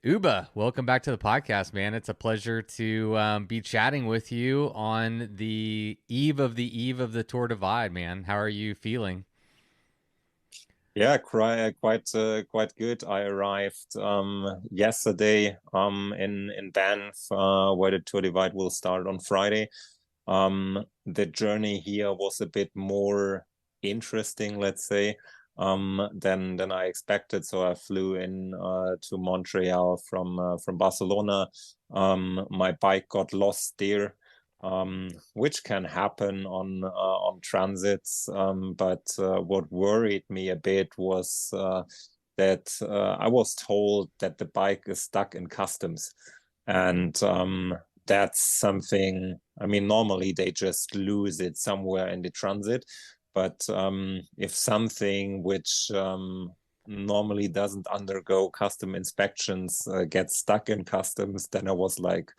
Uba, welcome back to the podcast, man. It's a pleasure to be chatting with you on the eve of the Tour Divide, man. How are you feeling? Yeah, quite good. I arrived yesterday in Banff, where the Tour Divide will start on Friday. The journey here was a bit more interesting, let's say, than I expected. So I flew in to Montreal from Barcelona. My bike got lost there, which can happen on transits. But what worried me a bit was that I was told that the bike is stuck in customs, and that's something. I mean, normally they just lose it somewhere in the transit, but if something which normally doesn't undergo custom inspections gets stuck in customs, then I was like,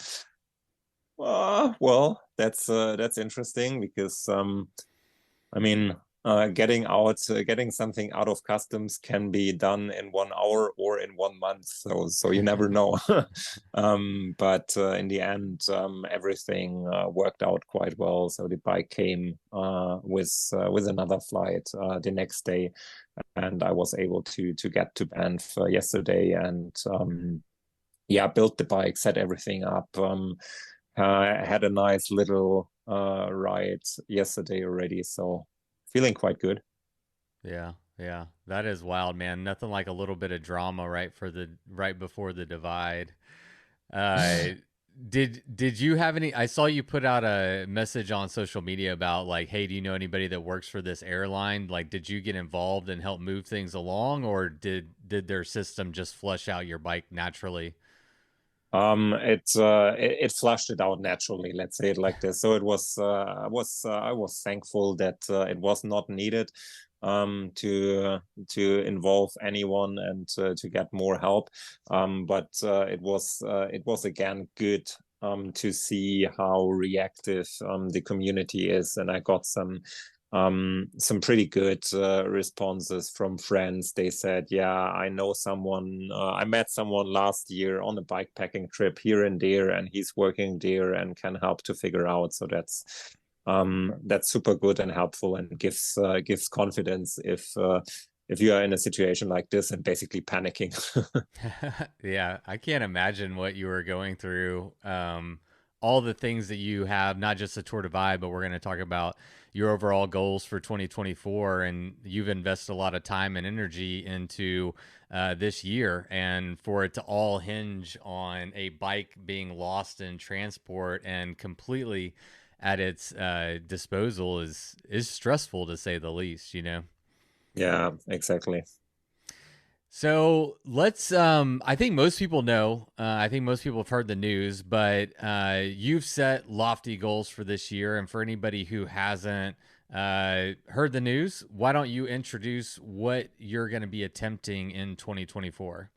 well, that's interesting because I mean, getting something out of customs can be done in 1 hour or in 1 month. So you never know. But in the end, everything worked out quite well. So the bike came with another flight the next day, and I was able to get to Banff yesterday and yeah, built the bike, set everything up. I had a nice little ride yesterday already, so feeling quite good. Yeah, yeah, that is wild, man. Nothing like a little bit of drama right before the divide. Uh, did you have any? I saw you put out a message on social media about like, hey, do you know anybody that works for this airline? Like, did you get involved and help move things along, or did their system just flush out your bike naturally? It flushed it out naturally, let's say it like this. So it was I was thankful that it was not needed to involve anyone and to get more help. But it was again good to see how reactive the community is, and I got some pretty good responses from friends. They said, "Yeah, I know someone. I met someone last year on a bikepacking trip here and there, and he's working there and can help to figure out." So that's super good and helpful and gives confidence if you are in a situation like this and basically panicking. Yeah, I can't imagine what you were going through. All the things that you have, not just the Tour Divide, but we're going to talk about your overall goals for 2024. And you've invested a lot of time and energy into this year. And for it to all hinge on a bike being lost in transport and completely at its disposal is stressful to say the least, you know? Yeah, exactly. So let's. I think most people know. I think most people have heard the news, but you've set lofty goals for this year. And for anybody who hasn't heard the news, why don't you introduce what you're going to be attempting in 2024?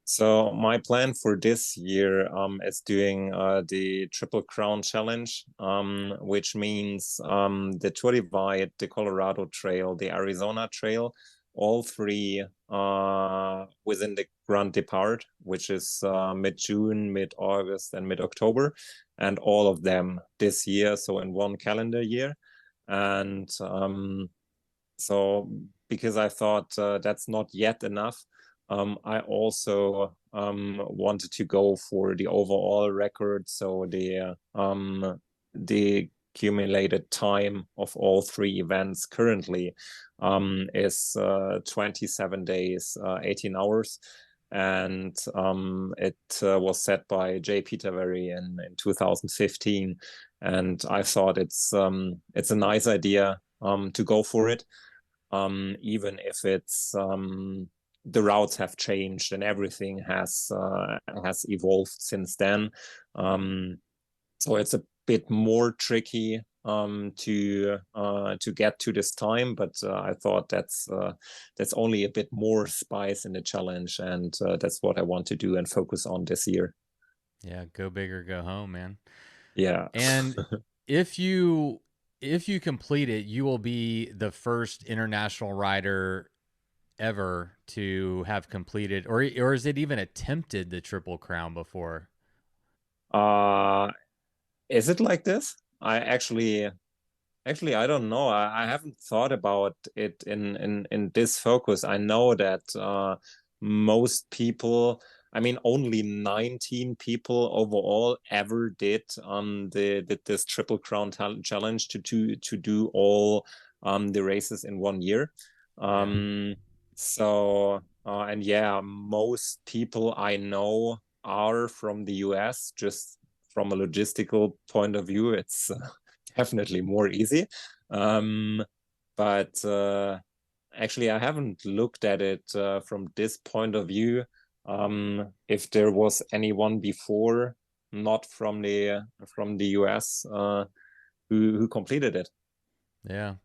So my plan for this year is doing the Triple Crown Challenge, which means the Tour Divide, the Colorado Trail, the Arizona Trail, all three within the Grand Depart, which is mid-June, mid-August, and mid-October, and all of them this year, so in one calendar year. And so because I thought that's not yet enough, I also wanted to go for the overall record, so the accumulated time of all three events currently is 27 days, 18 hours. And it was set by Jay Petervary in 2015. And I thought it's a nice idea to go for it, even if it's the routes have changed and everything has evolved since then. So it's a bit more tricky to get to this time, but I thought that's only a bit more spice in the challenge, and that's what I want to do and focus on this year. Yeah, go big or go home, man. Yeah. And if you complete it, you will be the first international rider ever to have completed, or is it even attempted the Triple Crown before? Uh, is it like this? I actually I don't know. I haven't thought about it in this focus. I know that most people, I mean, only 19 people overall ever did did this Triple Crown challenge to do all the races in 1 year. Yeah. Um, so and yeah, most people I know are from the US. Just from a logistical point of view, it's definitely more easy. Um, but actually, I haven't looked at it from this point of view. If there was anyone before, not from the US, who completed it. Yeah.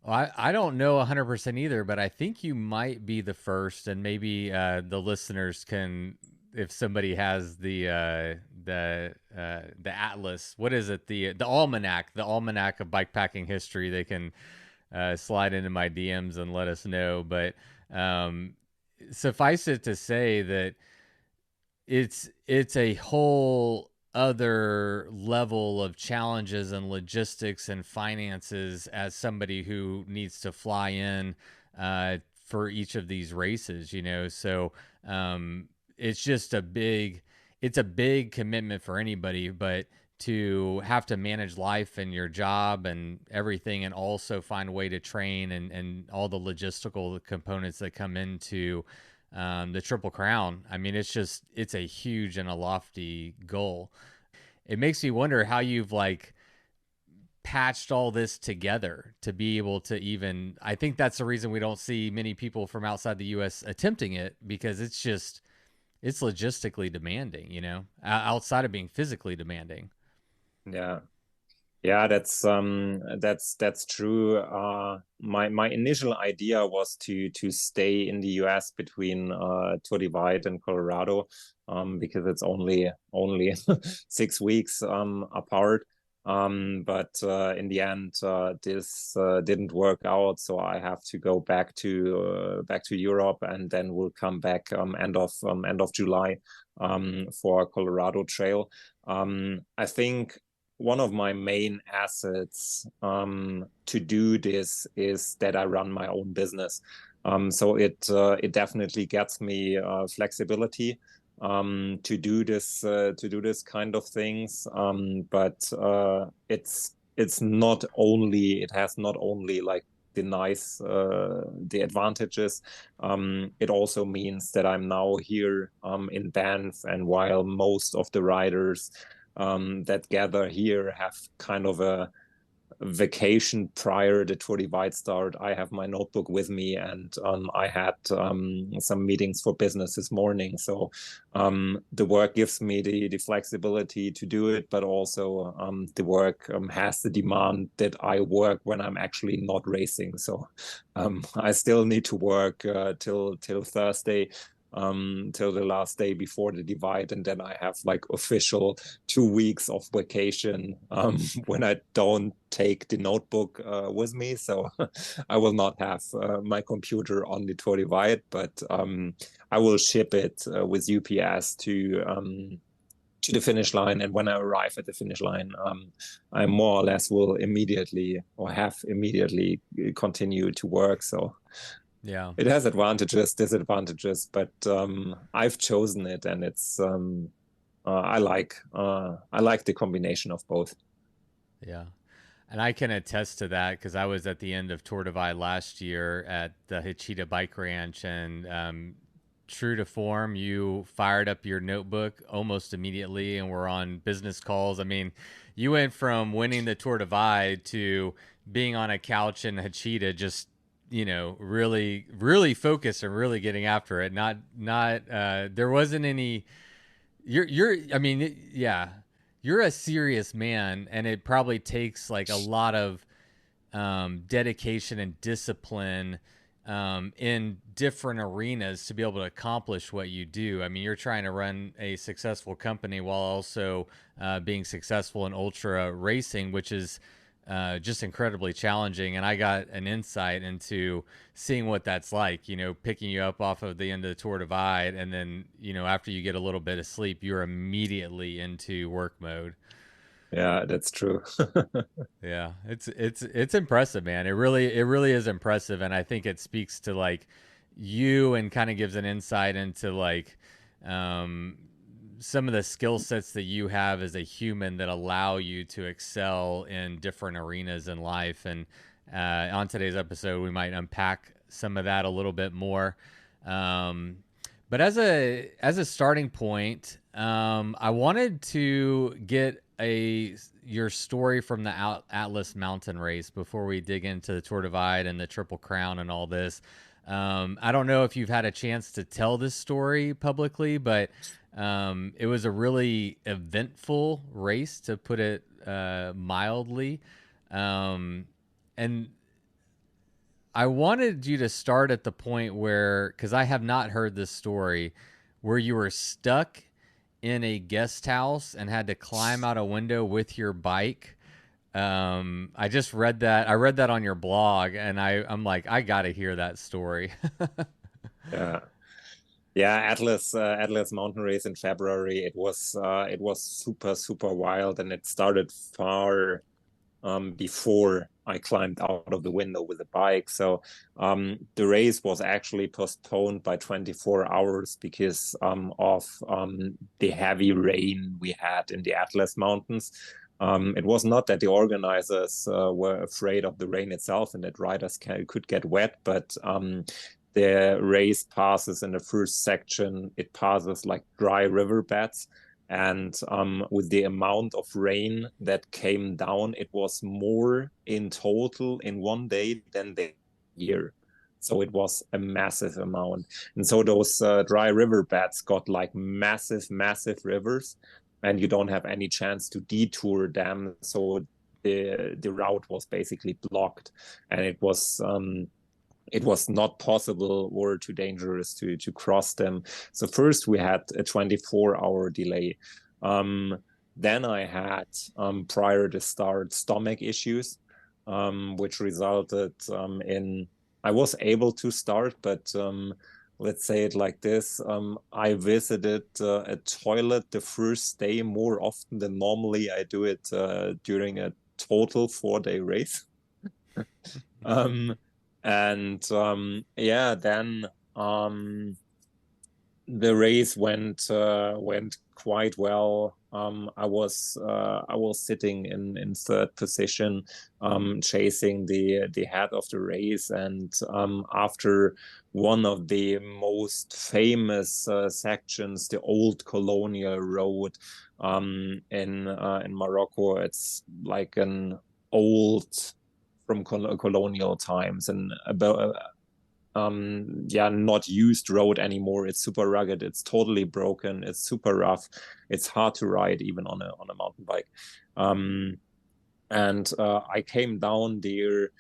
Well, I don't know 100% either, but I think you might be the first, and maybe the listeners can, if somebody has the atlas, what is it, the almanac of bikepacking history, they can slide into my DMs and let us know. But um, suffice it to say that it's a whole other level of challenges and logistics and finances as somebody who needs to fly in for each of these races, you know. So it's just a big commitment for anybody, but to have to manage life and your job and everything, and also find a way to train, and all the logistical components that come into the Triple Crown. I mean, it's a huge and a lofty goal. It makes me wonder how you've like patched all this together to be able to even. I think that's the reason we don't see many people from outside the U.S. attempting it, because it's logistically demanding. You know, outside of being physically demanding. Yeah. Yeah, that's true. My initial idea was to stay in the US between Tour Divide and Colorado, because it's only 6 weeks apart. But in the end, this didn't work out, so I have to go back to Europe, and then we'll come back end of July for Colorado Trail. I think one of my main assets to do this is that I run my own business. So it definitely gets me flexibility to do this kind of things. But it's not only, it has not only like the advantages. It also means that I'm now here in Banff, and while most of the riders that gather here have kind of a vacation prior the Tour Divide start, I have my notebook with me, and I had some meetings for business this morning. So the work gives me the flexibility to do it, but also the work has the demand that I work when I'm actually not racing. So I still need to work till Thursday, till the last day before the divide, and then I have like official 2 weeks of vacation when I don't take the notebook with me. So I will not have my computer on the Tour Divide, but I will ship it with UPS to the finish line. And when I arrive at the finish line, I more or less will immediately, or have immediately, continue to work. So Yeah. it has advantages, disadvantages, but I've chosen it, and it's I like the combination of both. Yeah. And I can attest to that because I was at the end of Tour Divide last year at the Hachita Bike Ranch, and true to form, you fired up your notebook almost immediately and were on business calls. I mean, you went from winning the Tour Divide to being on a couch in Hachita, just really, really focused and really getting after it. Not there wasn't any. I mean, yeah, you're a serious man, and it probably takes like a lot of dedication and discipline in different arenas to be able to accomplish what you do. I mean, you're trying to run a successful company while also being successful in ultra racing, which is just incredibly challenging. And I got an insight into seeing what that's like, picking you up off of the end of the Tour Divide. And then, after you get a little bit of sleep, you're immediately into work mode. Yeah, that's true. Yeah, it's impressive, man. It really is impressive, and I think it speaks to like you and kind of gives an insight into like um, some of the skill sets that you have as a human that allow you to excel in different arenas in life. And on today's episode, we might unpack some of that a little bit more. Um, but as a starting point, I wanted to get a your story from the Atlas Mountain Race before we dig into the Tour Divide and the Triple Crown and all this. I don't know if you've had a chance to tell this story publicly, but it was a really eventful race, to put it mildly. Um, and I wanted you to start at the point where, because I have not heard this story, where you were stuck in a guest house and had to climb out a window with your bike. I just read that. I read that on your blog, and I'm like, I got to hear that story. Yeah. Yeah, Atlas Mountain Race in February. It was super wild, and it started far before I climbed out of the window with the bike. So the race was actually postponed by 24 hours because of the heavy rain we had in the Atlas Mountains. It was not that the organizers were afraid of the rain itself and that riders could get wet, but the race passes in the first section, it passes like dry riverbeds. And with the amount of rain that came down, it was more in total in one day than the year. So it was a massive amount. And so those dry riverbeds got like massive rivers, and you don't have any chance to detour them. So the route was basically blocked, and it was not possible or too dangerous to cross them. So first we had a 24-hour delay. Then I had, prior to start, stomach issues, which resulted in, I was able to start, but let's say it like this. I visited a toilet the first day more often than normally I do it during a total 4-day race. um, and yeah, then the race went quite well. I was sitting in third position, chasing the head of the race, and after one of the most famous sections, the Old Colonial Road in Morocco, it's like an old from colonial times and about yeah, not used road anymore. It's super rugged, it's totally broken, it's super rough, it's hard to ride even on a mountain bike. And I came down there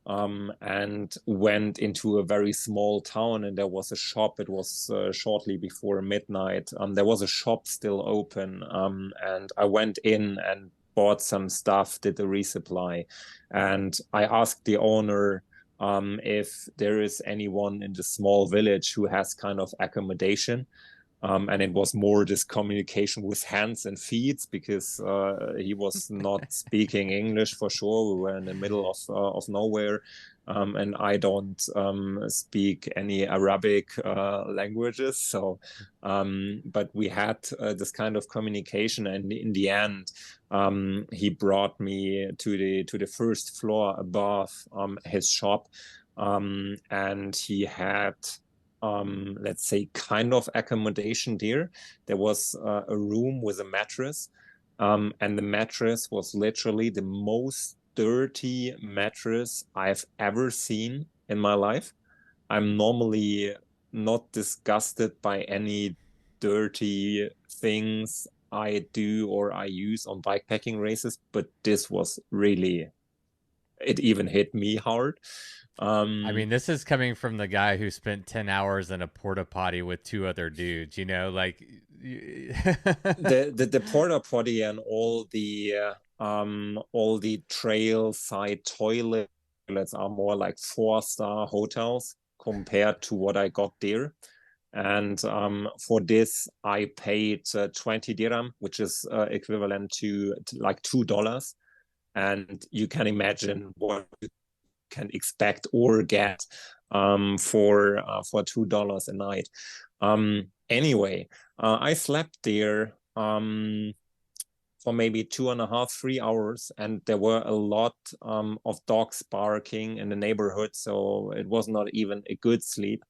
and went into a very small town, and there was a shop. It was shortly before midnight. There was a shop still open, and I went in and bought some stuff, did the resupply, and I asked the owner if there is anyone in the small village who has kind of accommodation. And it was more this communication with hands and feet because he was not speaking English for sure. We were in the middle of nowhere, and I don't speak any Arabic languages. So, but we had this kind of communication, and in the end, he brought me to the first floor above his shop, and he had, let's say, kind of accommodation there. There was a room with a mattress, and the mattress was literally the most dirty mattress I've ever seen in my life. I'm normally not disgusted by any dirty things I do or I use on bikepacking races, but this was really, it even hit me hard. I mean, this is coming from the guy who spent 10 hours in a porta potty with two other dudes, like the porta potty and all the all the trail side toilets are more like 4-star hotels compared to what I got there. And for this, I paid 20 dirham, which is equivalent to like $2. And you can imagine what you can expect or get for $2 a night. Anyway, I slept there for maybe 2.5, 3 hours, and there were a lot of dogs barking in the neighborhood, so it was not even a good sleep.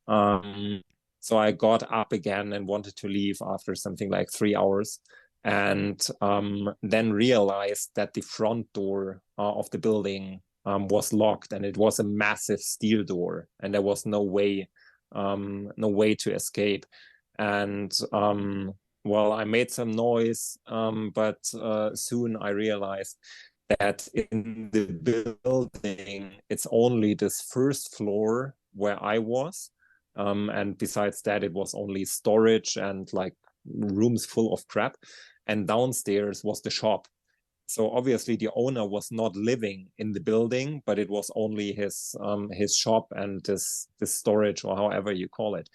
So I got up again and wanted to leave after something like 3 hours, and then realized that the front door of the building was locked, and it was a massive steel door, and there was no way to escape. And well, I made some noise, but soon I realized that in the building, it's only this first floor where I was. And besides that, it was only storage and like rooms full of crap. And downstairs was the shop. So obviously the owner was not living in the building, but it was only his shop and this storage, or however you call it.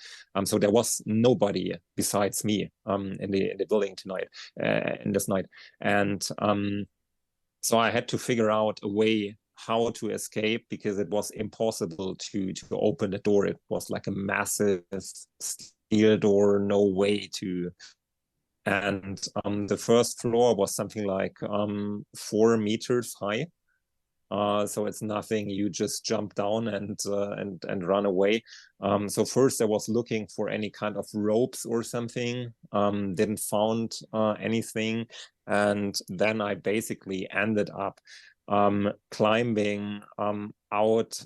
So there was nobody besides me in the building tonight, in this night. And so I had to figure out a way how to escape, because it was impossible to open the door. It was like a massive steel door, no way to. And the first floor was something like 4 meters high. So it's nothing you just jump down and run away. So first I was looking for any kind of ropes or something, didn't found anything. And then I basically ended up climbing out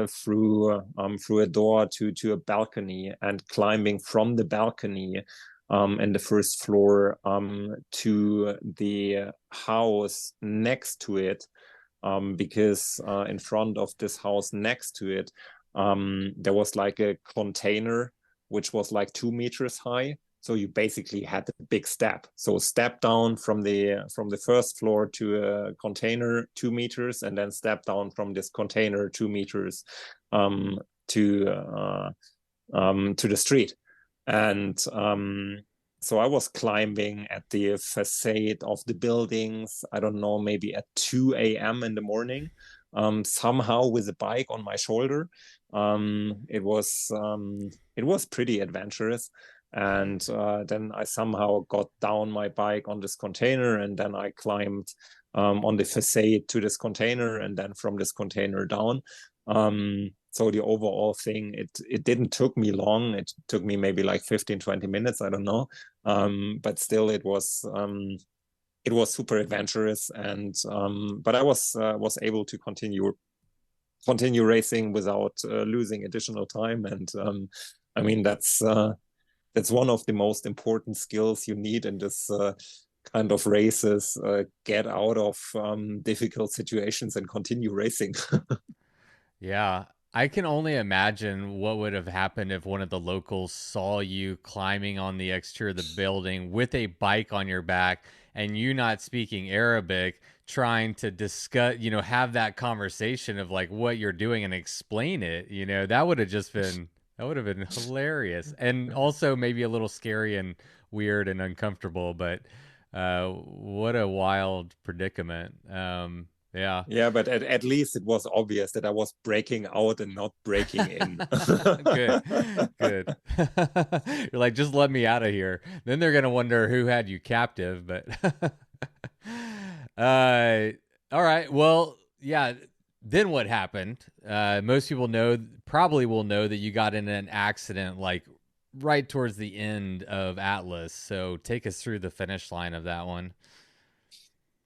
through a door to a balcony, and climbing from the balcony in the first floor to the house next to it, because in front of this house next to it, there was like a container which was like 2 meters high. So you basically had a big step. So step down from the first floor to a container 2 meters, and then step down from this container 2 meters to the street. And so I was climbing at the facade of the buildings, I don't know, maybe at 2 a.m. in the morning, somehow with a bike on my shoulder. It was pretty adventurous. And then I somehow got down my bike on this container, and then I climbed on the facade to this container, and then from this container down. So the overall thing, it didn't took me long. It took me maybe like 15, 20 minutes, I don't know. But still it was super adventurous, and but I was able to continue racing without losing additional time. And I mean, that's one of the most important skills you need in this kind of races. Get out of difficult situations and continue racing. Yeah. I can only imagine what would have happened if one of the locals saw you climbing on the exterior of the building with a bike on your back, and you not speaking Arabic, trying to discuss, have that conversation of like what you're doing and explain it. That would have been hilarious, and also maybe a little scary and weird and uncomfortable, but what a wild predicament. Yeah. Yeah, but at least it was obvious that I was breaking out and not breaking in. Good. Good. You're like, just let me out of here. Then they're gonna wonder who had you captive. But all right. Well, yeah. Then what happened? Most people probably will know that you got in an accident like right towards the end of Atlas. So take us through the finish line of that one.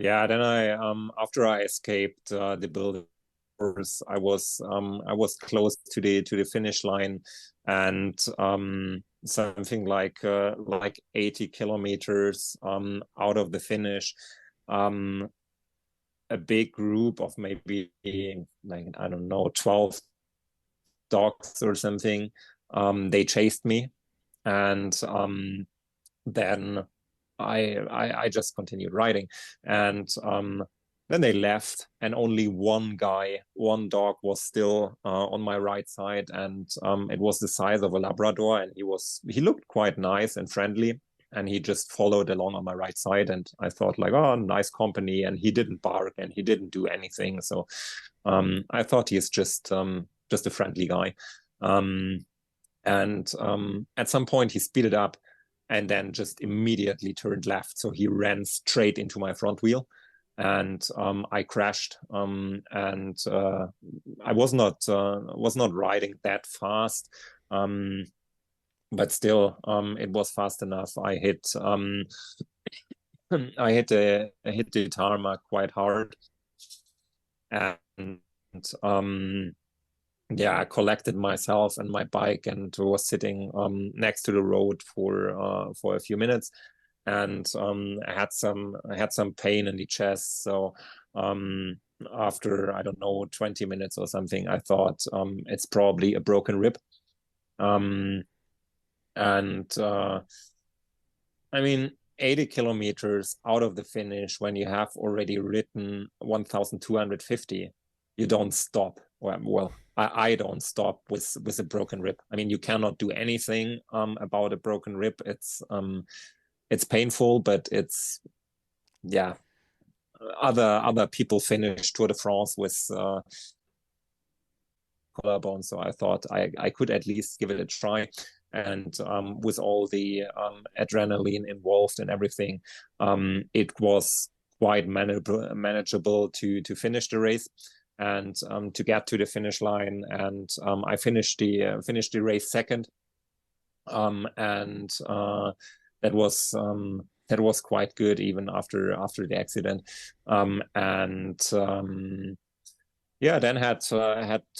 Yeah, then I after I escaped the building, I was close to the finish line, and something like 80 kilometers out of the finish, a big group of maybe, like, I don't know, 12 dogs or something, they chased me, and then I just continued riding. And then they left, and only one dog was still on my right side, and it was the size of a Labrador, and he looked quite nice and friendly, and he just followed along on my right side, and I thought like, oh, nice company, and he didn't bark and he didn't do anything, so I thought he's just a friendly guy. And at some point he speeded up and then just immediately turned left. So he ran straight into my front wheel, and I crashed. And I was not riding that fast, but still, it was fast enough. I hit the tarmac quite hard, and yeah, I collected myself and my bike and was sitting next to the road for a few minutes, and I had some pain in the chest. So after, I don't know, 20 minutes or something, I thought it's probably a broken rib. And I mean, 80 kilometers out of the finish, when you have already ridden 1,250, you don't stop. Well, I don't stop with a broken rib. I mean, you cannot do anything about a broken rib. It's painful, but it's, yeah. Other people finish Tour de France with collarbone, so I thought I could at least give it a try. And with all the adrenaline involved and everything, it was quite manageable to finish the race and to get to the finish line. And I finished the race second, and that was quite good even after the accident. Yeah, then had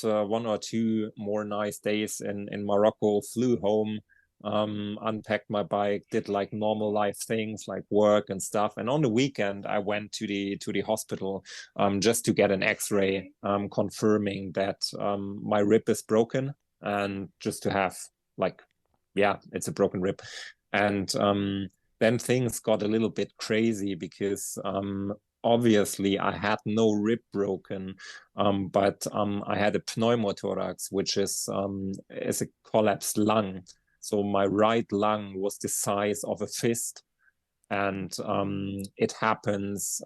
one or two more nice days in Morocco, flew home, unpacked my bike, did like normal life things like work and stuff. And on the weekend, I went to the hospital just to get an X-ray confirming that my rib is broken, and just to have like, yeah, it's a broken rib. And then things got a little bit crazy because obviously I had no rib broken, but I had a pneumothorax, which is a collapsed lung. So my right lung was the size of a fist, and it happens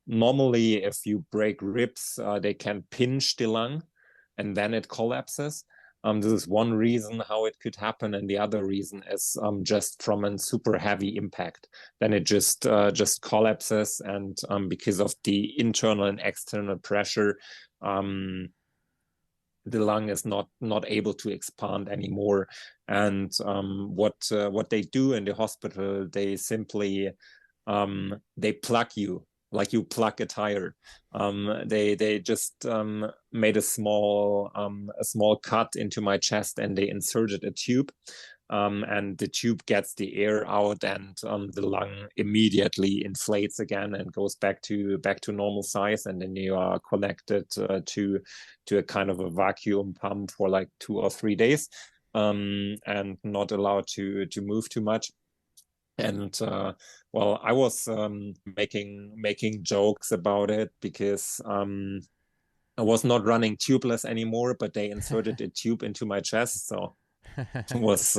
normally if you break ribs, they can pinch the lung, and then it collapses. This is one reason how it could happen, and the other reason is just from a super heavy impact. Then it just collapses, and because of the internal and external pressure, the lung is not able to expand anymore. And what they do in the hospital, they simply they plug you like you plug a tire. They just made a small cut into my chest, and they inserted a tube, and the tube gets the air out, and the lung immediately inflates again and goes back to normal size, and then you are connected to a kind of a vacuum pump for like 2 or 3 days, and not allowed to move too much. And well, I was making jokes about it because I was not running tubeless anymore, but they inserted a tube into my chest, so it was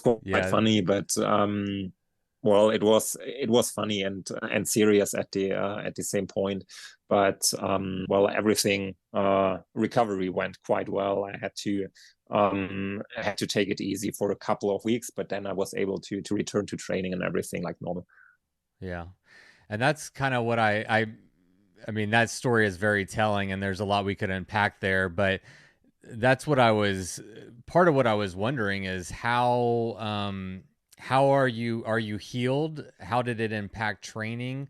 quite Yeah. funny. But well, it was funny and serious at the same point. But well, everything recovery went quite well. I had to take it easy for a couple of weeks, but then I was able to return to training and everything like normal. Yeah. And that's kind of what I mean, that story is very telling, and there's a lot we could unpack there, but that's what part of what I was wondering is how are you healed? How did it impact training?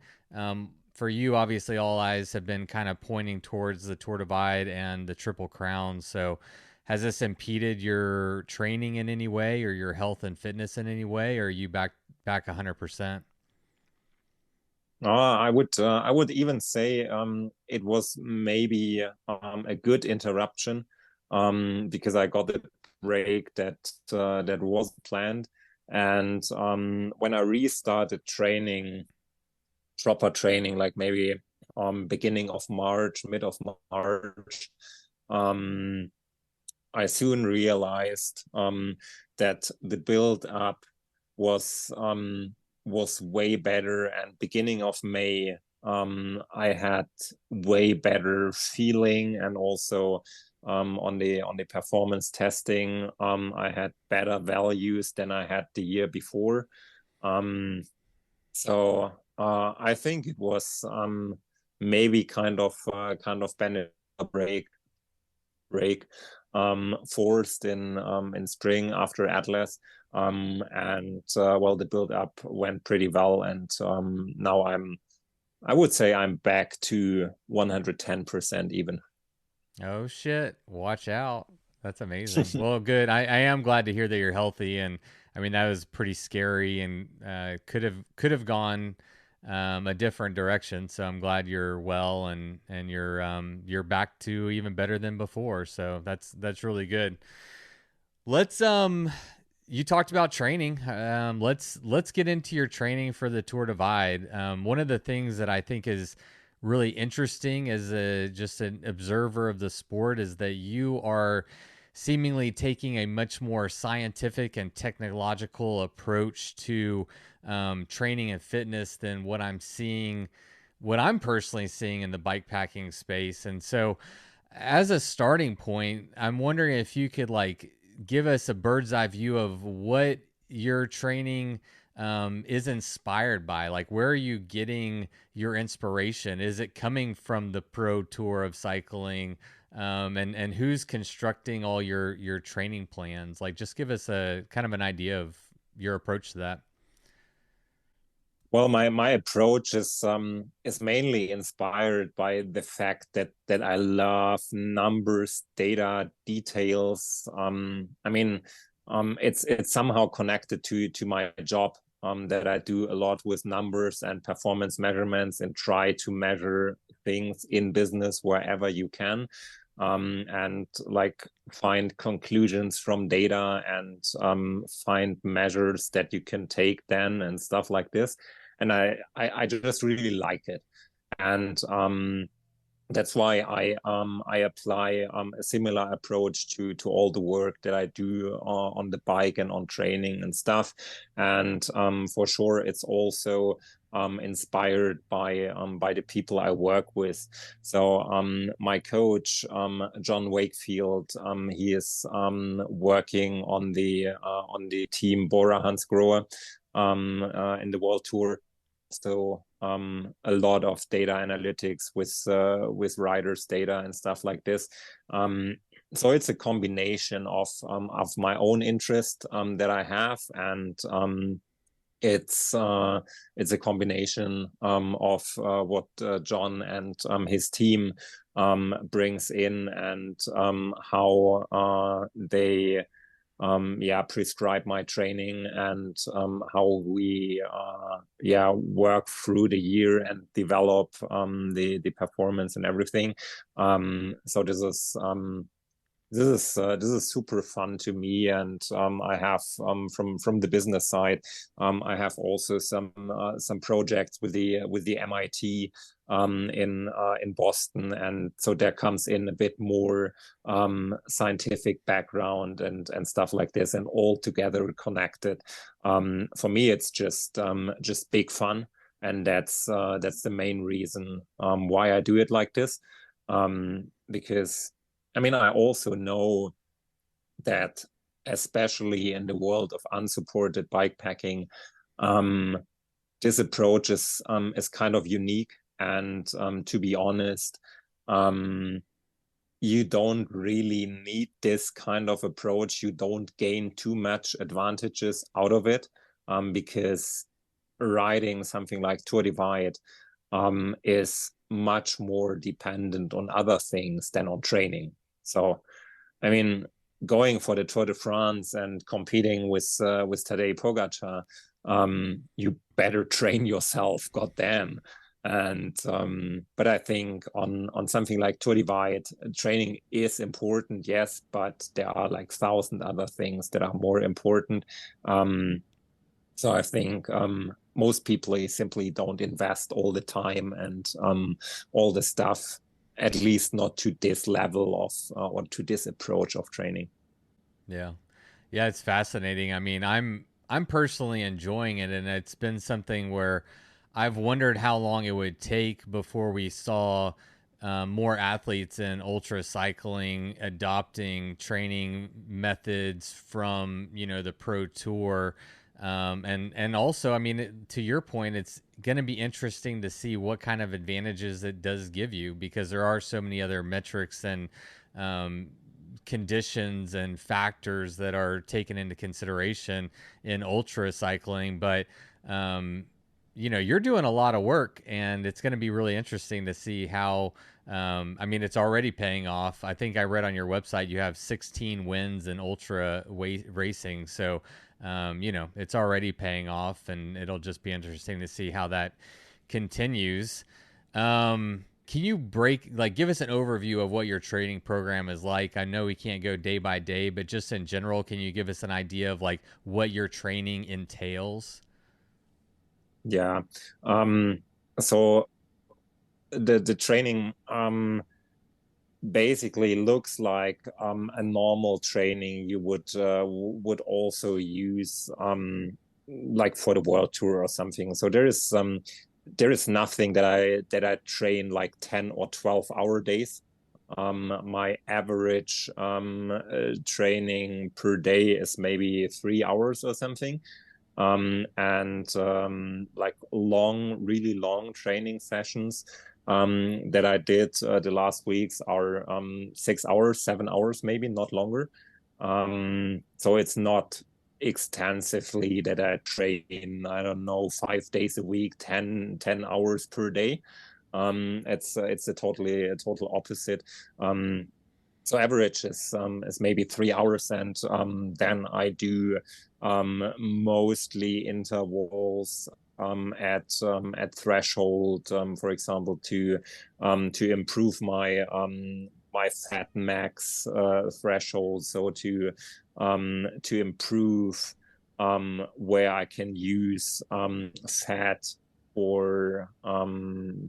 For you, obviously, all eyes have been kind of pointing towards the Tour Divide and the Triple Crown. So, has this impeded your training in any way, or your health and fitness in any way? Or are you back 100%? I would even say it was maybe a good interruption because I got the break that was planned. And when I restarted training, proper training, like maybe beginning of March, mid of March, I soon realized that the build up was way better, and beginning of May, I had way better feeling, and also on the performance testing, I had better values than I had the year before. So I think it was maybe kind of benefit break forced in spring after Atlas. And well, the build up went pretty well, and now I would say I'm back to 110% even. Oh shit! Watch out. That's amazing. Well, good. I am glad to hear that you're healthy, and I mean that was pretty scary, and could have gone a different direction. So I'm glad you're well, and you're back to even better than before. So that's really good. Let's you talked about training. Let's get into your training for the Tour Divide. One of the things that I think is really interesting as just an observer of the sport is that you are seemingly taking a much more scientific and technological approach to training and fitness than what I'm personally seeing in the bikepacking space. And so, as a starting point, I'm wondering if you could like give us a bird's eye view of what your training is inspired by. Like, where are you getting your inspiration? Is it coming from the pro tour of cycling? And who's constructing all your training plans? Like, just give us a kind of an idea of your approach to that. Well, my approach is mainly inspired by the fact that I love numbers, data, details. I mean, it's somehow connected to my job, that I do a lot with numbers and performance measurements, and try to measure things in business wherever you can. And like find conclusions from data, and find measures that you can take then, and stuff like this. And I just really like it. And that's why I apply a similar approach to all the work that I do on the bike and on training and stuff. And for sure, it's also inspired by the people I work with. So my coach, John Wakefield, he is working on the team Bora Hansgrohe in the World Tour. So a lot of data analytics with riders data and stuff like this. So it's a combination of my own interest that I have, and it's a combination of what John and his team brings in, and how they prescribe my training, and how we work through the year and develop the performance and everything. So this is super fun to me, and I have from the business side, I have also some projects with the MIT in Boston, and so there comes in a bit more scientific background and stuff like this, and all together connected. For me, it's just big fun, and that's the main reason why I do it like this. Because I mean, I also know that, especially in the world of unsupported bikepacking, this approach is kind of unique. And to be honest, you don't really need this kind of approach. You don't gain too much advantages out of it, because riding something like Tour Divide is much more dependent on other things than on training. So, I mean, going for the Tour de France and competing with Tadej Pogacar, you better train yourself, goddamn. And but I think on something like Tour Divide, training is important, yes, but there are like 1,000 other things that are more important. So I think most people simply don't invest all the time and all the stuff, at least not to this level of or to this approach of training. Yeah. Yeah, it's fascinating. I mean, I'm personally enjoying it, and it's been something where I've wondered how long it would take before we saw more athletes in ultra cycling adopting training methods from the pro tour, and also, I mean, to your point, it's going to be interesting to see what kind of advantages it does give you because there are so many other metrics and um, conditions and factors that are taken into consideration in ultra cycling. But you're doing a lot of work, and it's going to be really interesting to see how. I mean, it's already paying off. I think I read on your website you have 16 wins in ultra racing, so it's already paying off, and it'll just be interesting to see how that continues. Can you give us an overview of what your training program is like? I know we can't go day by day, but just in general, can you give us an idea of like what your training entails? Yeah. So the training basically looks like a normal training you would also use like for the world tour or something. So there is nothing that I train like 10 or 12-hour days. My average training per day is maybe 3 hours or something. And like really long training sessions that I did the last weeks are 6 hours, 7 hours, maybe not longer. So it's not extensively that I train, I don't know, 5 days a week, 10 hours per day. It's a total opposite. So average is maybe 3 hours, and then I do mostly intervals at threshold, for example, to improve my fat max threshold, so to improve where I can use fat or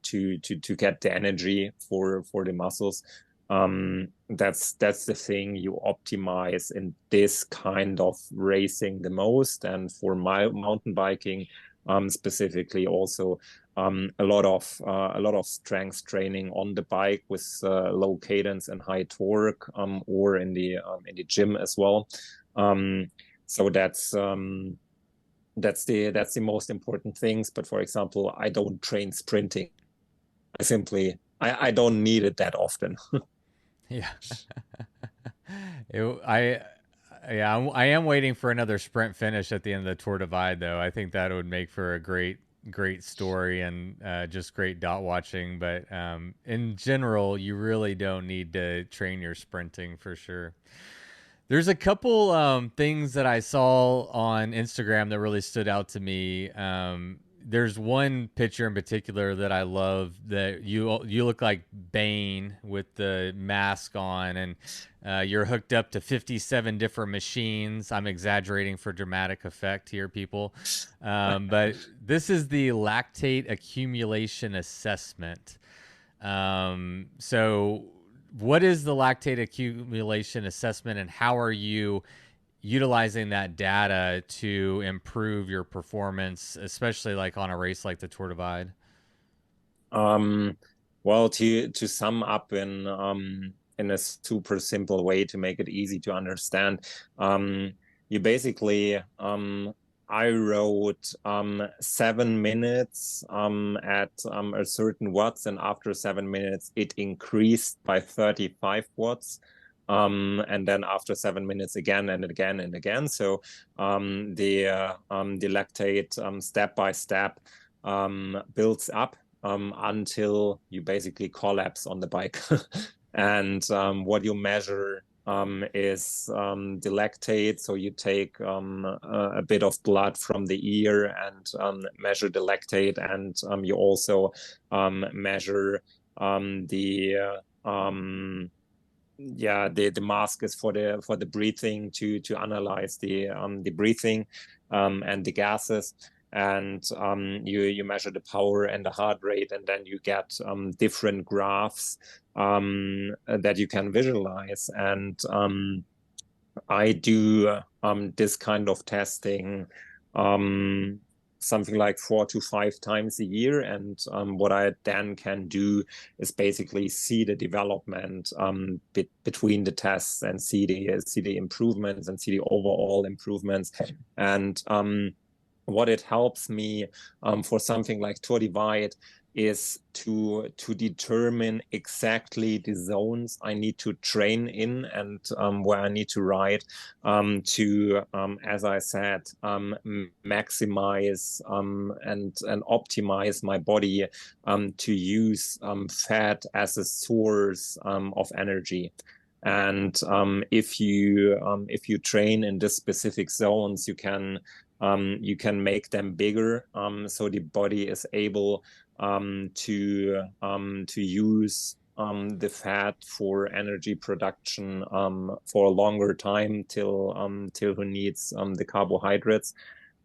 to get the energy for the muscles. That's the thing you optimize in this kind of racing the most. And for my mountain biking, specifically also a lot of strength training on the bike with low cadence and high torque, or in the gym as well. So that's the most important things. But for example, I don't train sprinting. I don't need it that often. Yeah. It, I yeah, I am waiting for another sprint finish at the end of the Tour Divide, though. I think that would make for a great story and just great dot watching. But in general, you really don't need to train your sprinting for sure. There's a couple things that I saw on Instagram that really stood out to me. There's one picture in particular that I love that you look like Bane with the mask on, and you're hooked up to 57 different machines. I'm exaggerating for dramatic effect here, people, but this is the lactate accumulation assessment. So what is the lactate accumulation assessment, and how are you utilizing that data to improve your performance, especially like on a race like the Tour Divide? Um, well, to sum up in a super simple way to make it easy to understand, you basically I wrote 7 minutes at a certain watts, and after 7 minutes it increased by 35 watts. And then after 7 minutes again and again and again. So the lactate step by step builds up until you basically collapse on the bike. And what you measure is the lactate. So you take a bit of blood from the ear and measure the lactate, and you also measure the the mask is for the breathing, to analyze the breathing and the gases. And you measure the power and the heart rate, and then you get different graphs that you can visualize. And I do this kind of testing something like 4 to 5 times a year. And what I then can do is basically see the development between the tests, and see the improvements, and see the overall improvements. And what it helps me for something like Tour Divide is to determine exactly the zones I need to train in, and where I need to ride to, as I said, maximize and optimize my body to use fat as a source of energy. And if you train in the specific zones, you can make them bigger, so the body is able to use the fat for energy production for a longer time, till who needs the carbohydrates.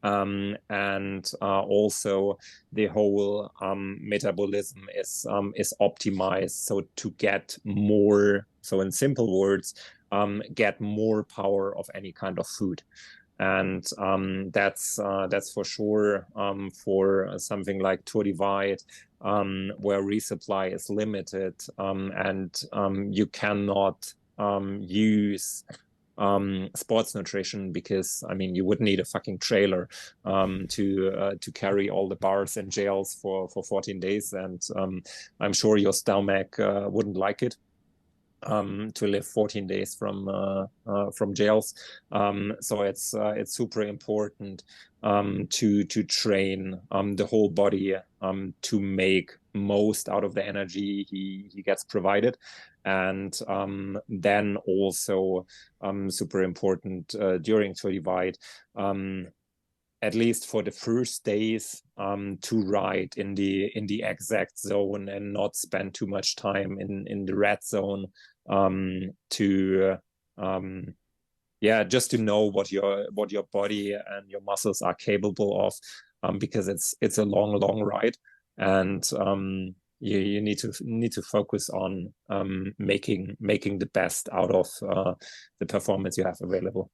And also the whole metabolism is optimized, so to get more, so in simple words, get more power of any kind of food. And that's for sure for something like Tour Divide, where resupply is limited, and you cannot use sports nutrition, because I mean, you would need a fucking trailer to carry all the bars and gels for 14 days, and I'm sure your stomach wouldn't like it. To live 14 days from jails. So it's super important to train the whole body to make most out of the energy he gets provided. And then also super important during Tour Divide, at least for the first days, to ride in the exact zone, and not spend too much time in the red zone, to just to know what your body and your muscles are capable of, because it's a long ride. And you need to focus on making the best out of the performance you have available.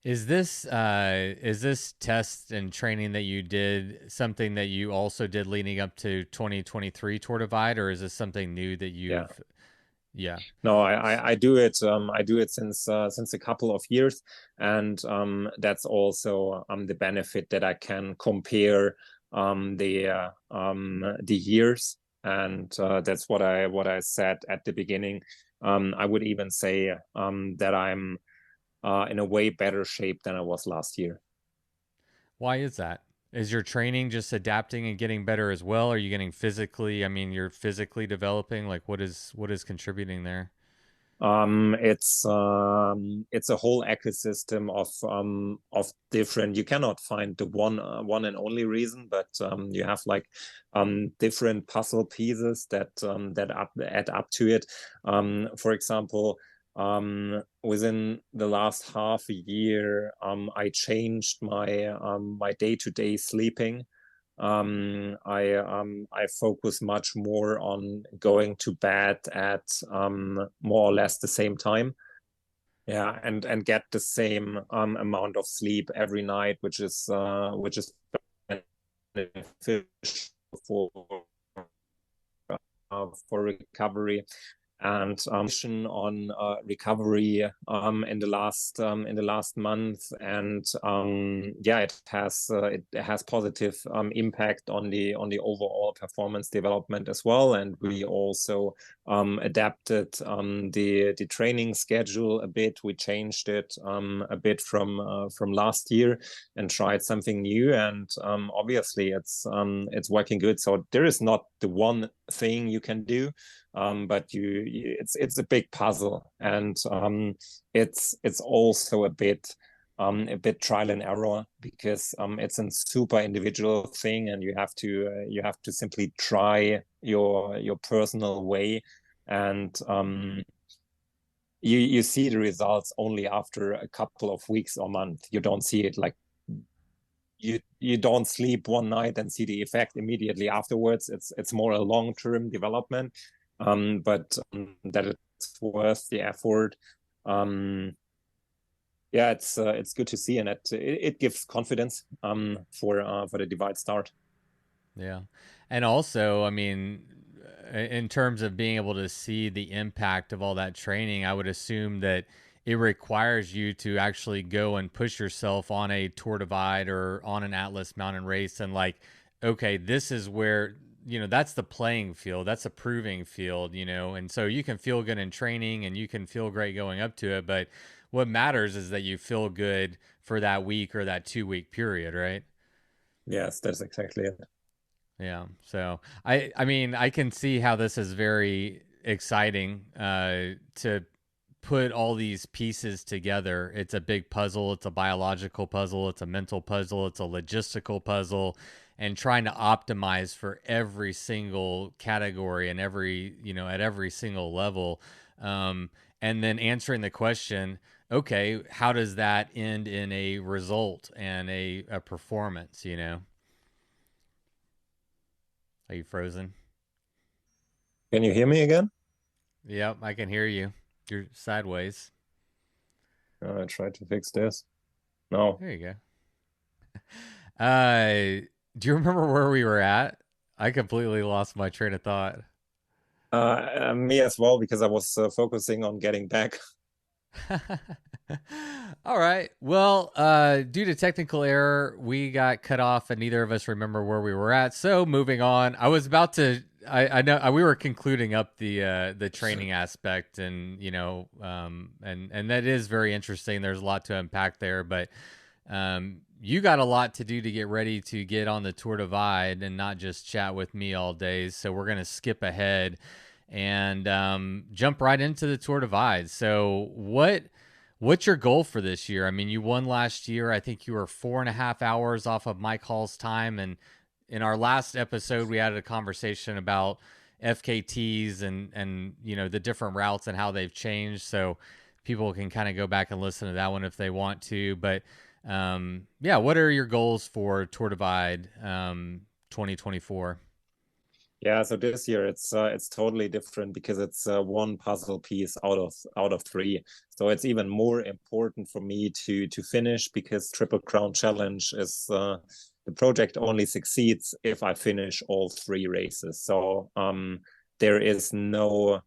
Is this test and training that you did something that you also did leading up to 2023 Tour Divide, or is this something new that you've? Yeah. No, I do it. I do it since a couple of years, and that's also the benefit, that I can compare the years, and that's what I said at the beginning. I would even say that I'm in a way better shape than I was last year. Why is that? Is your training just adapting and getting better as well? Are you getting physically? I mean, you're physically developing. Like, what is contributing there? It's a whole ecosystem of different. You cannot find the one and only reason, but you have like different puzzle pieces that add up to it. For example, within the last half a year, I changed my day-to-day sleeping. I focus much more on going to bed at more or less the same time. Yeah, and get the same amount of sleep every night, which is beneficial for recovery. And on recovery in the last month, and it has positive impact on the overall performance development as well. And we also adapted the training schedule a bit. We changed it a bit from last year, and tried something new, and obviously it's working good. So there is not the one thing you can do, but it's a big puzzle, and it's also a bit trial and error, because it's a super individual thing, and you have to simply try your personal way. And you see the results only after a couple of weeks or month. You don't see it like you don't sleep one night and see the effect immediately afterwards. It's more a long-term development, but that it's worth the effort. Yeah, it's good to see, and it gives confidence for the divide start. Yeah. And also, I mean, in terms of being able to see the impact of all that training, I would assume that it requires you to actually go and push yourself on a Tour Divide or on an Atlas mountain race and like, okay, this is where, that's the playing field, that's a proving field, and so you can feel good in training and you can feel great going up to it, but what matters is that you feel good for that week or that 2 week period, right? Yes, that's exactly it. Yeah. So I mean, I can see how this is very exciting to put all these pieces together. It's a big puzzle. It's a biological puzzle. It's a mental puzzle. It's a logistical puzzle, and trying to optimize for every single category and at every single level. And then answering the question, okay, how does that end in a result and a performance? Are you frozen? Can you hear me again? Yep, I can hear you. You're sideways. I tried to fix this. No. There you go. Do you remember where we were at? I completely lost my train of thought. Me as well, because I was focusing on getting back. All right. Well, due to technical error, we got cut off and neither of us remember where we were at. So moving on, I was about to. I know we were concluding up the training aspect, and and that is very interesting. There's a lot to unpack there, but you got a lot to do to get ready to get on the Tour Divide and not just chat with me all day. So we're gonna skip ahead and jump right into the Tour Divide. So what's your goal for this year? I mean, you won last year. I think you were 4.5 hours off of Mike Hall's time. And in our last episode, we had a conversation about FKTs and the different routes and how they've changed. So people can kind of go back and listen to that one if they want to. But yeah, what are your goals for Tour Divide 2024? Yeah, so this year it's totally different because it's one puzzle piece out of three. So it's even more important for me to finish, because Triple Crown Challenge is the project only succeeds if I finish all three races. So there is no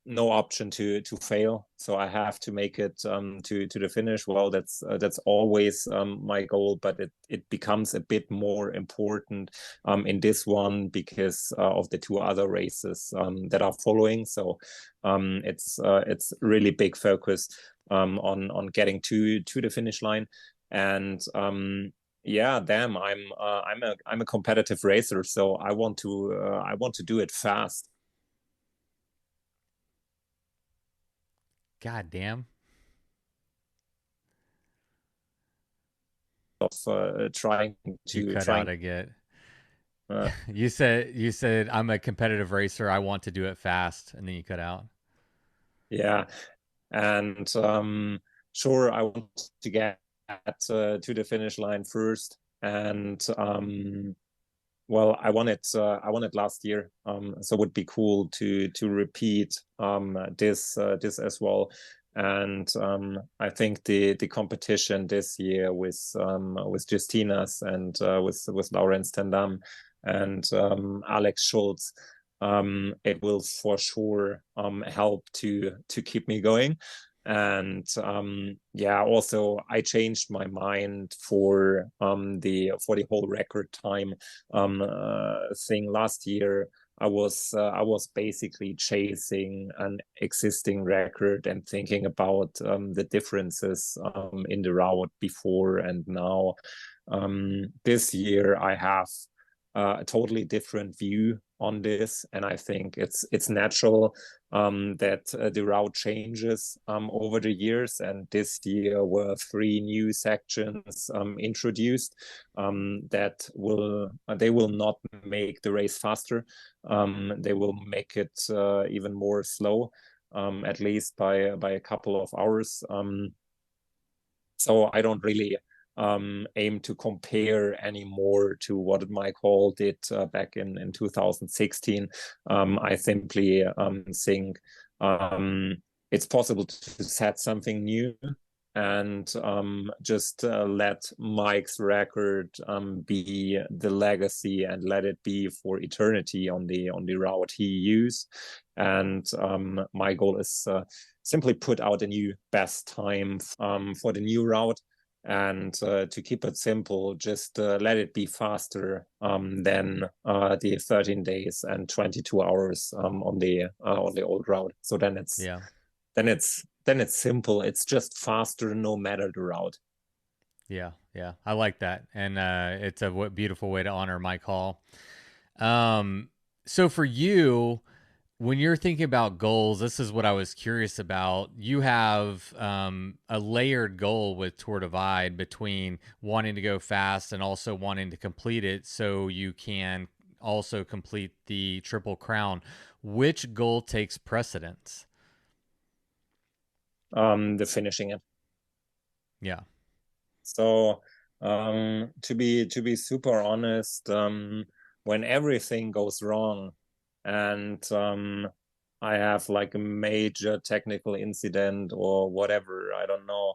option to fail. So I have to make it to the finish. Well, that's always my goal, but it becomes a bit more important in this one because of the two other races that are following. So it's really big focus on getting to the finish line. And yeah, damn, I'm a competitive racer, so I want to do it fast. God damn. Of trying You to cut out trying again. uh, You said I'm a competitive racer. I want to do it fast, and then you cut out. yeah, and sure, I want to get to the finish line first, and well, I won it last year, so it would be cool to repeat this as well. And I think the competition this year with Justinas and with Lawrence Tendam and Alex Schultz, it will for sure help to keep me going. And yeah, also I changed my mind for the whole record time thing last year. I was basically chasing an existing record and thinking about the differences in the route before and now. This year I have a totally different view on this, and I think it's natural that the route changes over the years. And this year were three new sections introduced that they will not make the race faster. They will make it even more slow. at least by a couple of hours. So I don't really aim to compare anymore to what Mike Hall did back in 2016. I simply think it's possible to set something new and just let Mike's record be the legacy and let it be for eternity on the route he used. And my goal is simply put out a new best time for the new route. And to keep it simple, just let it be faster than the 13 days and 22 hours on the old route. So then it's simple. It's just faster no matter the route. Yeah, yeah, I like that, and it's a beautiful way to honor Mike Hall. So for you, when you're thinking about goals, this is what I was curious about. You have a layered goal with Tour Divide between wanting to go fast and also wanting to complete it so you can also complete the Triple Crown. Which goal takes precedence? The finishing it. Yeah. So to be super honest, when everything goes wrong and I have like a major technical incident or whatever, I don't know.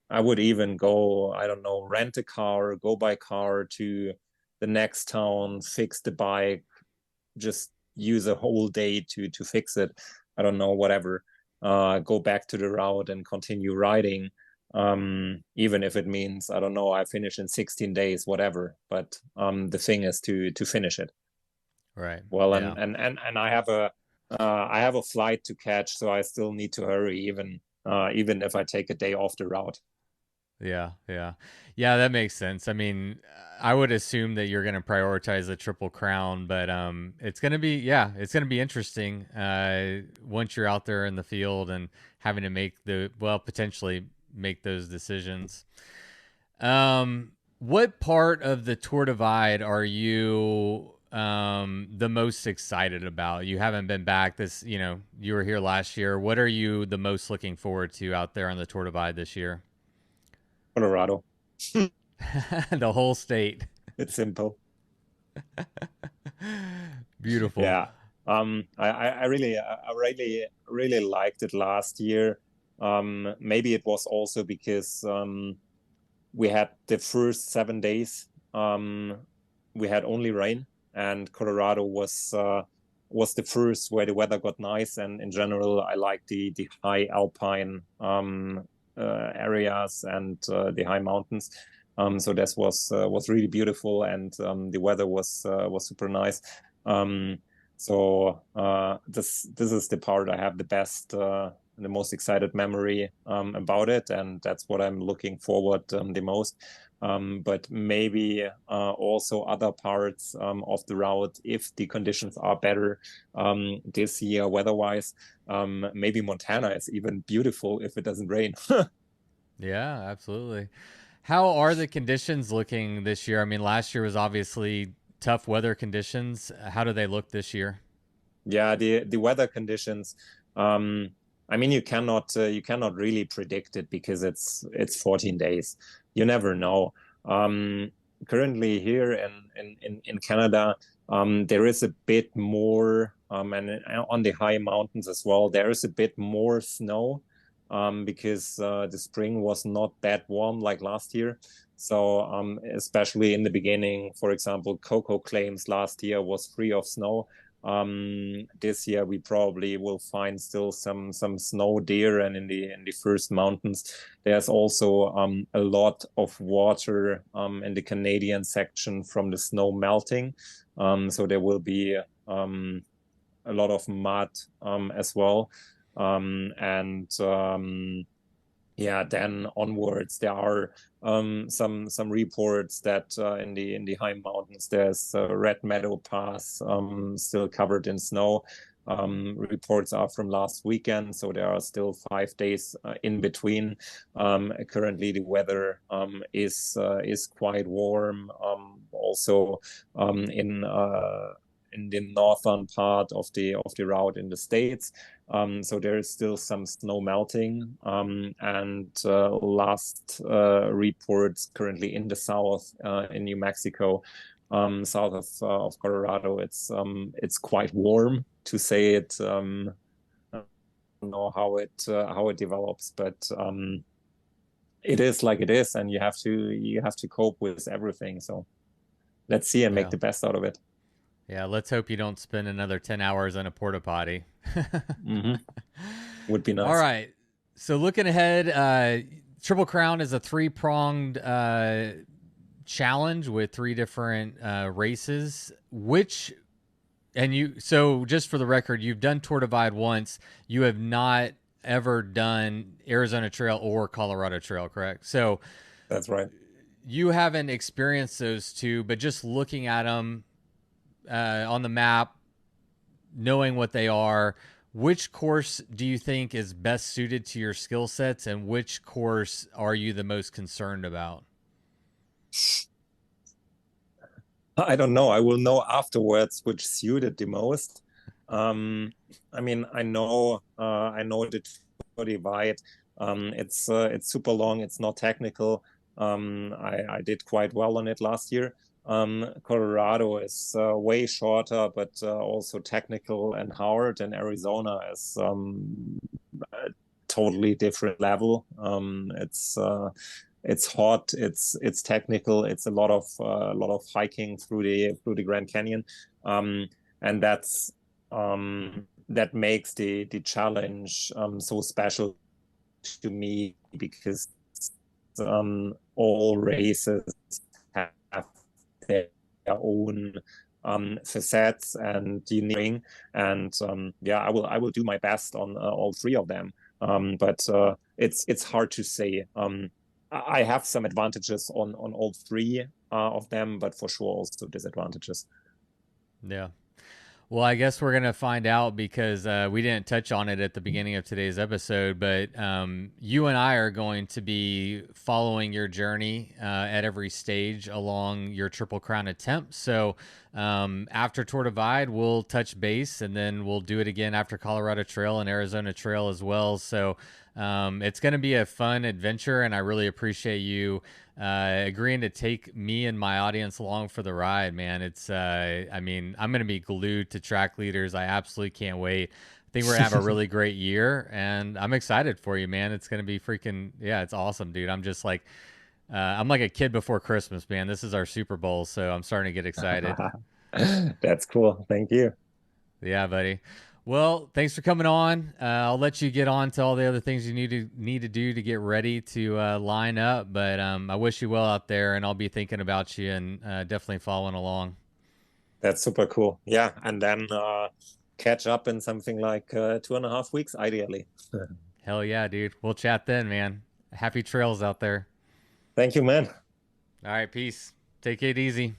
I would even go, I don't know, rent a car, go by car to the next town, fix the bike, just use a whole day to fix it. I don't know, whatever. Go back to the route and continue riding. Even if it means, I don't know, I finish in 16 days, whatever. But the thing is to finish it. Right. Well, Yeah. and I have a flight to catch, so I still need to hurry, even if I take a day off the route. Yeah, yeah. Yeah, that makes sense. I mean, I would assume that you're going to prioritize the Triple Crown, but it's going to be it's going to be interesting once you're out there in the field and having to make potentially make those decisions. What part of the Tour Divide are you the most excited about? You haven't been back you were here last year. What are you the most looking forward to out there on the Tour Divide this year? Colorado. The whole state. It's simple. Beautiful. Yeah. I really liked it last year. Maybe it was also because we had the first 7 days. We had only rain, and Colorado was the first where the weather got nice. And in general, I like the high alpine areas and the high mountains. So this was really beautiful, and the weather was super nice. So this is the part I have the best, the most excited memory about it, and that's what I'm looking forward the most. But maybe also other parts of the route, if the conditions are better this year weather-wise. Maybe Montana is even beautiful if it doesn't rain. Yeah, absolutely. How are the conditions looking this year? I mean, last year was obviously tough weather conditions. How do they look this year? Yeah, the weather conditions. I mean, you cannot really predict it because it's 14 days. You never know. Currently here in Canada, there is a bit more, and on the high mountains as well, there is a bit more snow, because the spring was not that warm like last year. So especially in the beginning, for example, Coco Claims last year was free of snow. This year we probably will find still some snow there, and in the first mountains there's also a lot of water in the Canadian section from the snow melting. So there will be a lot of mud as well. And yeah, then onwards there are some reports that in the high mountains there's Red Meadow Pass still covered in snow. Reports are from last weekend, so there are still 5 days in between. Currently the weather is quite warm. Also in in the northern part of the route in the States. So there is still some snow melting, and last reports currently in the south, in New Mexico, south of Colorado, it's quite warm, to say it. I don't know how it develops, but it is like it is, and you have to cope with everything. So let's see and make Yeah. the best out of it. Yeah, let's hope you don't spend another 10 hours in a porta potty. Mm-hmm. Would be All nice. right. So looking ahead, Triple Crown is a three-pronged challenge with three different races. So just for the record, you've done Tour Divide once. You have not ever done Arizona Trail or Colorado Trail, correct? So That's right. you haven't experienced those two, but just looking at them on the map, knowing what they are, which course do you think is best suited to your skill sets, and which course are you the most concerned about? I don't know. I will know afterwards which suited the most. Um, I mean, I know the Tour Divide. It's super long. It's not technical. I did quite well on it last year. Colorado is way shorter, but also technical and hard. And Arizona is a totally different level. It's hot, it's technical, it's a lot of hiking through the Grand Canyon, and that makes the challenge so special to me, because all races have their own facets and engineering, and yeah, I will do my best on all three of them, but it's hard to say. I have some advantages on all three of them, but for sure also disadvantages. Yeah. Well, I guess we're going to find out because we didn't touch on it at the beginning of today's episode, but you and I are going to be following your journey at every stage along your Triple Crown attempt. So after Tour Divide, we'll touch base, and then we'll do it again after Colorado Trail and Arizona Trail as well. So it's going to be a fun adventure, and I really appreciate you agreeing to take me and my audience along for the ride, man. I mean, I'm going to be glued to Track Leaders. I absolutely can't wait. I think we're going to have a really great year, and I'm excited for you, man. It's going to be freaking, yeah, it's awesome, dude. I'm like a kid before Christmas, man. This is our Super Bowl, so I'm starting to get excited. That's cool. Thank you. Yeah, buddy. Well, thanks for coming on. I'll let you get on to all the other things you need to do to get ready to line up. But I wish you well out there, and I'll be thinking about you and definitely following along. That's super cool. Yeah, and then catch up in something like 2.5 weeks, ideally. Hell yeah, dude. We'll chat then, man. Happy trails out there. Thank you, man. All right, peace. Take it easy.